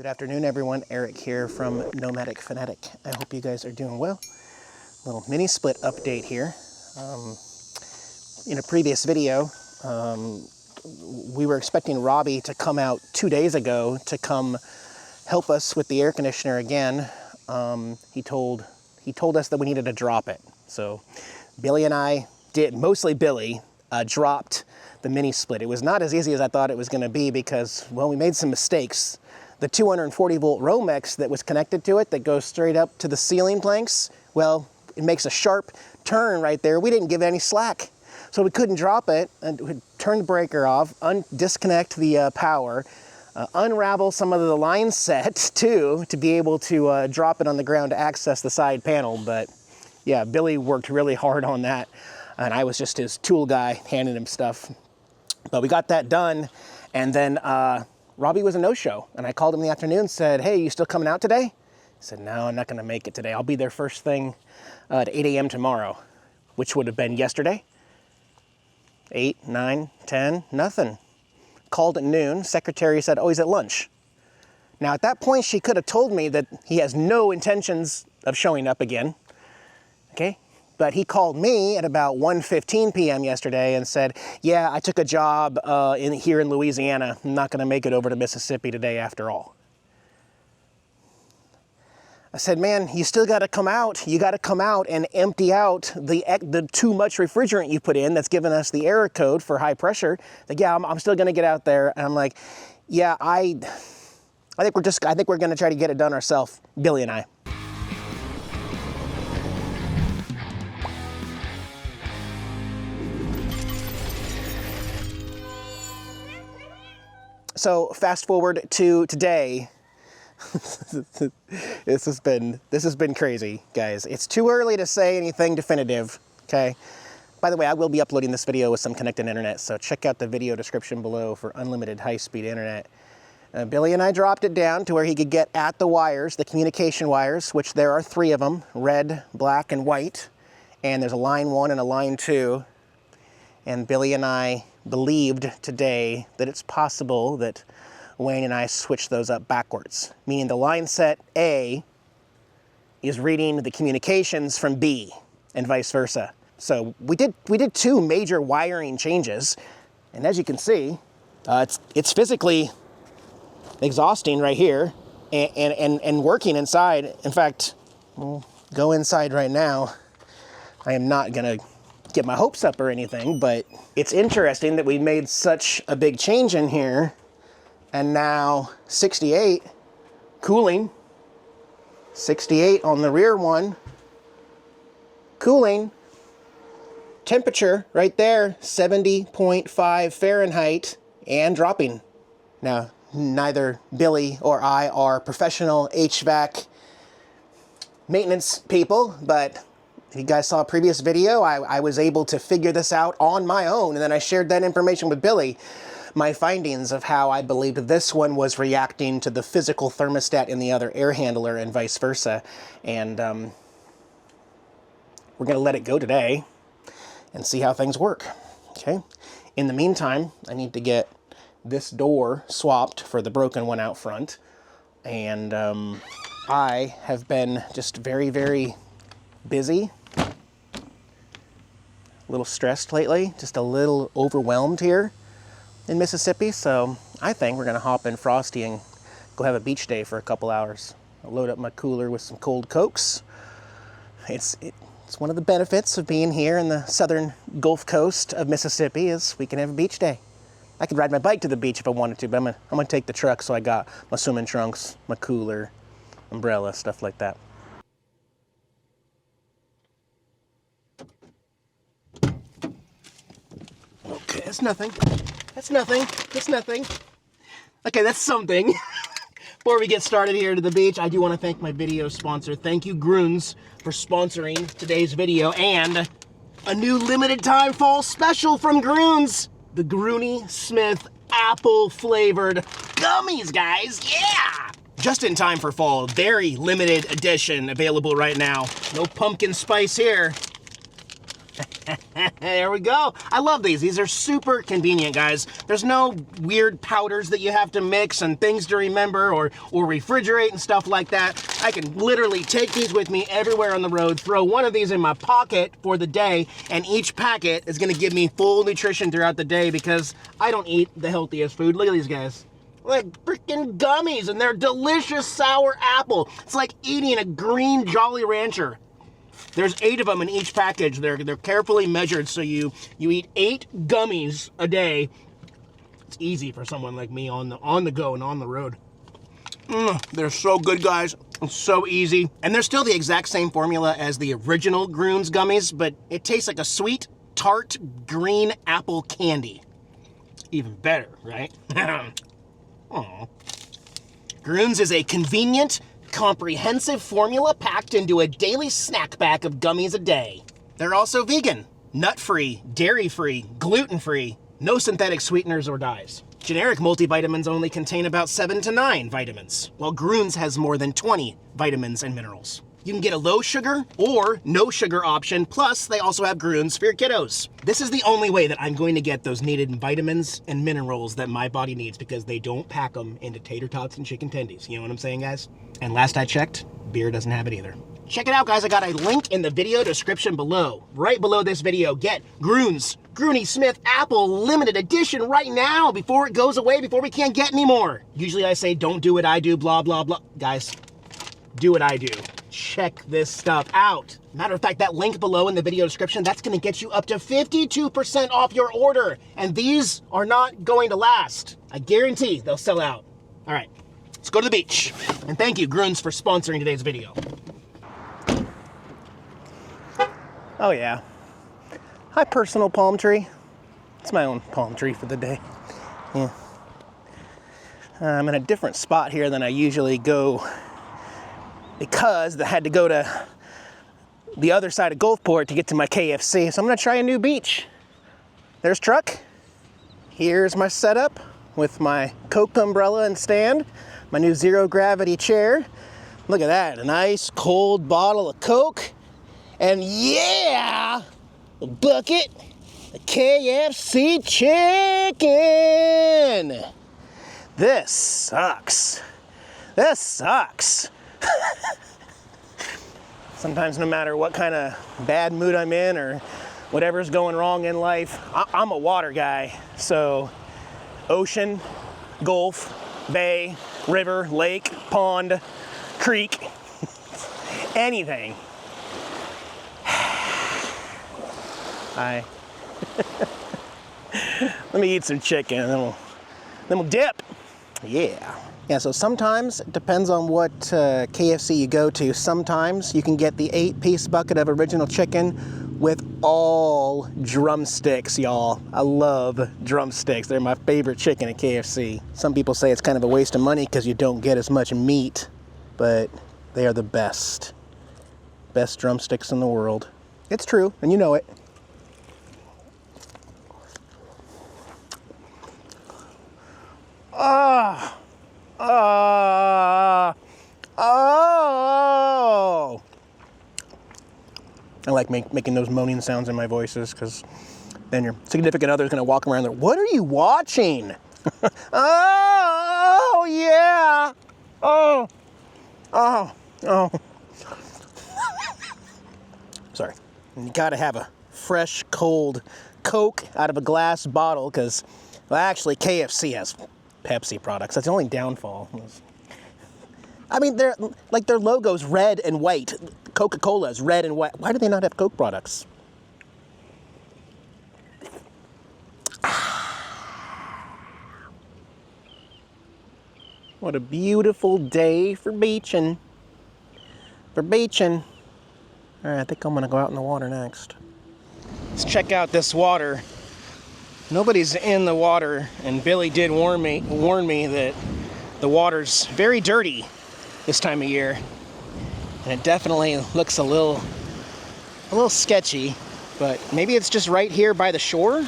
Good afternoon, everyone. Eric here from Nomadic Fanatic. I hope you guys are doing well. Little mini split update here. In a previous video, we were expecting Robbie to come out 2 days ago to come help us with the air conditioner again. He told us that we needed to drop it. So Billy and I did, mostly Billy, dropped the mini split. It was not as easy as I thought it was going to be because, well, we made some mistakes. The 240 volt Romex that was connected to it that goes straight up to the ceiling planks, well, it makes a sharp turn right there. We didn't give it any slack. So we couldn't drop it and we'd turn the breaker off, disconnect the power, unravel some of the line set too, to be able to drop it on the ground to access the side panel. But yeah, Billy worked really hard on that. And I was just his tool guy, handing him stuff. But we got that done. And then Robbie was a no-show. And I called him in the afternoon and said, hey, you still coming out today? He said, no, I'm not gonna make it today. I'll be there first thing at 8 a.m. tomorrow, which would have been yesterday. 8, 9, 10, nothing. Called at noon. Secretary said, oh, he's at lunch. Now, at that point, she could have told me that he has no intentions of showing up again, okay? But he called me at about 1:15 p.m. yesterday and said, yeah, I took a job here in Louisiana. I'm not gonna make it over to Mississippi today after all. I said, man, you still gotta come out. You gotta come out and empty out the too much refrigerant you put in that's given us the error code for high pressure. Like, yeah, I'm still gonna get out there. And I'm like, yeah, I think we're gonna try to get it done ourselves, Billy and I. So fast forward to today. This has been crazy, guys. It's too early to say anything definitive, okay? By the way, I will be uploading this video with some connected internet, so check out the video description below for unlimited high-speed internet. Billy and I dropped it down to where he could get at the wires, the communication wires, which there are 3 of them, red, black, and white. And there's a line 1 and a line 2. And Billy and I believed today that it's possible that Wayne and I switched those up backwards, meaning the line set A is reading the communications from B and vice versa. So we did 2 major wiring changes, and as you can see, it's physically exhausting right here and working inside. In fact, we'll go inside right now. I am not gonna get my hopes up or anything, but it's interesting that we made such a big change in here. And now 68 cooling, 68 on the rear one, cooling, temperature right there, 70.5 Fahrenheit and dropping. Now, neither Billy or I are professional HVAC maintenance people, but if you guys saw a previous video, I was able to figure this out on my own, and then I shared that information with Billy. My findings of how I believed this one was reacting to the physical thermostat in the other air handler and vice versa. And we're gonna let it go today and see how things work, okay? In the meantime, I need to get this door swapped for the broken one out front. And I have been just very, very busy. A little stressed lately, just a little overwhelmed here in Mississippi, so I think we're gonna hop in Frosty and go have a beach day for a couple hours. I'll load up my cooler with some cold Cokes. It's one of the benefits of being here in the southern Gulf Coast of Mississippi is we can have a beach day. I could ride my bike to the beach if I wanted to, but I'm gonna take the truck, so I got my swimming trunks, my cooler, umbrella, stuff like that. Okay, that's nothing. That's nothing. That's nothing. Okay, that's something. Before we get started here to the beach, I do want to thank my video sponsor. Thank you, Groons, for sponsoring today's video and a new limited time fall special from Groons. The Groony Smith apple flavored gummies, guys. Yeah! Just in time for fall. Very limited edition available right now. No pumpkin spice here. There we go. I love these. These are super convenient, guys. There's no weird powders that you have to mix and things to remember or refrigerate and stuff like that. I can literally take these with me everywhere on the road, throw one of these in my pocket for the day, and each packet is gonna give me full nutrition throughout the day because I don't eat the healthiest food. Look at these guys. Like freaking gummies, and they're delicious sour apple. It's like eating a green Jolly Rancher. There's 8 of them in each package. They're carefully measured, so you eat 8 gummies a day. It's easy for someone like me on the go and on the road. They're so good, guys. It's so easy. And they're still the exact same formula as the original Groons gummies, but it tastes like a sweet, tart, green apple candy. Even better, right? Aww. Groons is a convenient, comprehensive formula packed into a daily snack pack of gummies a day. They're also vegan, nut-free, dairy-free, gluten-free, no synthetic sweeteners or dyes. Generic multivitamins only contain about 7 to 9 vitamins, while Groons has more than 20 vitamins and minerals. You can get a low sugar or no sugar option, plus they also have Groons for your kiddos. This is the only way that I'm going to get those needed vitamins and minerals that my body needs because they don't pack them into tater tots and chicken tendies. You know what I'm saying, guys? And last I checked, beer doesn't have it either. Check it out, guys. I got a link in the video description below. Right below this video, get Groons Groony Smith Apple Limited Edition right now before it goes away, before we can't get any more. Usually I say, don't do what I do, blah, blah, blah. Guys, do what I do. Check this stuff out. Matter of fact, that link below in the video description, that's gonna get you up to 52% off your order. And these are not going to last. I guarantee they'll sell out. All right, let's go to the beach. And thank you, Groons, for sponsoring today's video. Oh yeah. Hi, personal palm tree. It's my own palm tree for the day. Yeah. I'm in a different spot here than I usually go because I had to go to the other side of Gulfport to get to my KFC. So I'm gonna try a new beach. There's truck. Here's my setup with my Coke umbrella and stand, my new zero gravity chair. Look at that, a nice cold bottle of Coke. And yeah, a bucket of KFC chicken. This sucks. This sucks. Sometimes no matter what kind of bad mood I'm in or whatever's going wrong in life, I'm a water guy. So ocean, gulf, bay, river, lake, pond, creek, anything. Hi. Let me eat some chicken and then we'll dip. Yeah. Yeah, so sometimes, it depends on what KFC you go to, sometimes you can get the 8-piece bucket of original chicken with all drumsticks, y'all. I love drumsticks. They're my favorite chicken at KFC. Some people say it's kind of a waste of money because you don't get as much meat, but they are the best. Best drumsticks in the world. It's true, and you know it. Oh! I like making those moaning sounds in my voices because then your significant other is going to walk around there. What are you watching? Oh, yeah. Oh. Sorry. And you got to have a fresh, cold Coke out of a glass bottle because, well, actually, KFC has Pepsi products. That's the only downfall. I mean, their logo's red and white. Coca-Cola is red and white. Why do they not have Coke products? What a beautiful day for beaching. All right, I think I'm gonna go out in the water next. Let's check out this water. Nobody's in the water, and Billy did warn me that the water's very dirty this time of year, and it definitely looks a little sketchy, but maybe it's just right here by the shore?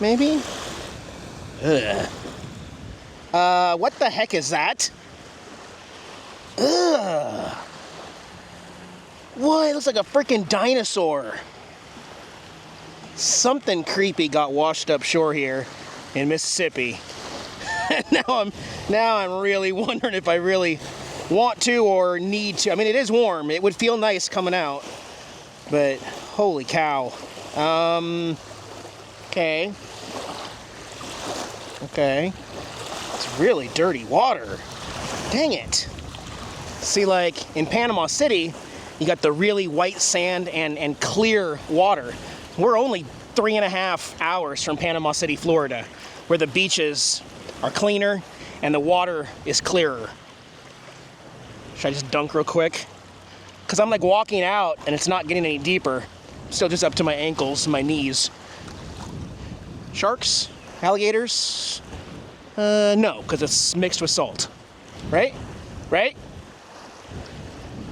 Maybe? Ugh. What the heck is that? Ugh. What? It looks like a freaking dinosaur. something creepy got washed up shore here in Mississippi. now I'm really wondering if I really want to or need to. I mean, it is warm. It would feel nice coming out, but holy cow. Okay. Okay. It's really dirty water. Dang it. See, like in Panama City, you got the really white sand and clear water. We're only 3.5 hours from Panama City, Florida, where the beaches are cleaner and the water is clearer. Should I just dunk real quick? Because I'm like walking out and it's not getting any deeper. Still just up to my ankles, my knees. Sharks? Alligators? No, because it's mixed with salt. Right? Right?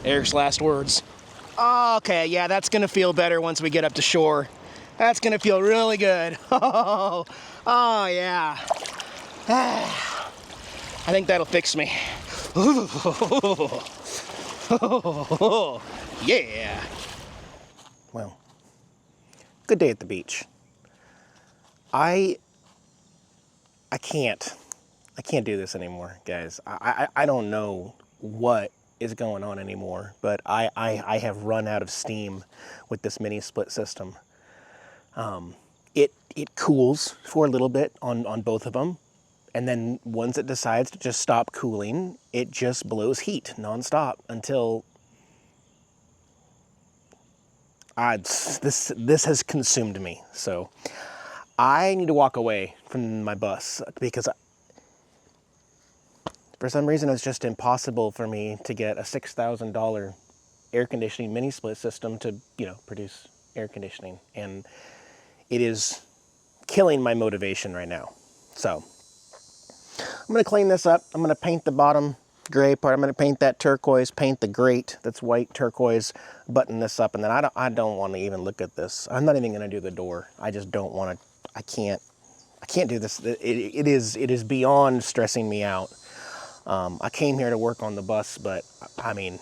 Eric's last words. Okay, yeah, that's gonna feel better once we get up to shore. That's gonna feel really good. Oh yeah. I think that'll fix me. Yeah. Well, good day at the beach. I can't do this anymore, guys. I don't know what is going on anymore, but I have run out of steam with this mini split system. It cools for a little bit on both of them, and then once it decides to just stop cooling, it just blows heat nonstop until this has consumed me. So I need to walk away from my bus because for some reason it's just impossible for me to get a $6,000 air conditioning mini split system to, produce air conditioning, and it is killing my motivation right now. So I'm gonna clean this up. I'm gonna paint the bottom gray part. I'm gonna paint that turquoise, paint the grate that's white turquoise, button this up, and then I don't want to even look at this. I'm not even gonna do the door. I just don't want to. I can't do this. It is beyond stressing me out. I came here to work on the bus, but I mean,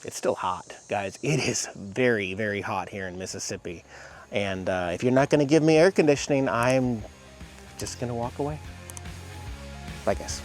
it's still hot, guys. It is very, very hot here in Mississippi. And if you're not going to give me air conditioning, I'm just going to walk away. Bye, guys.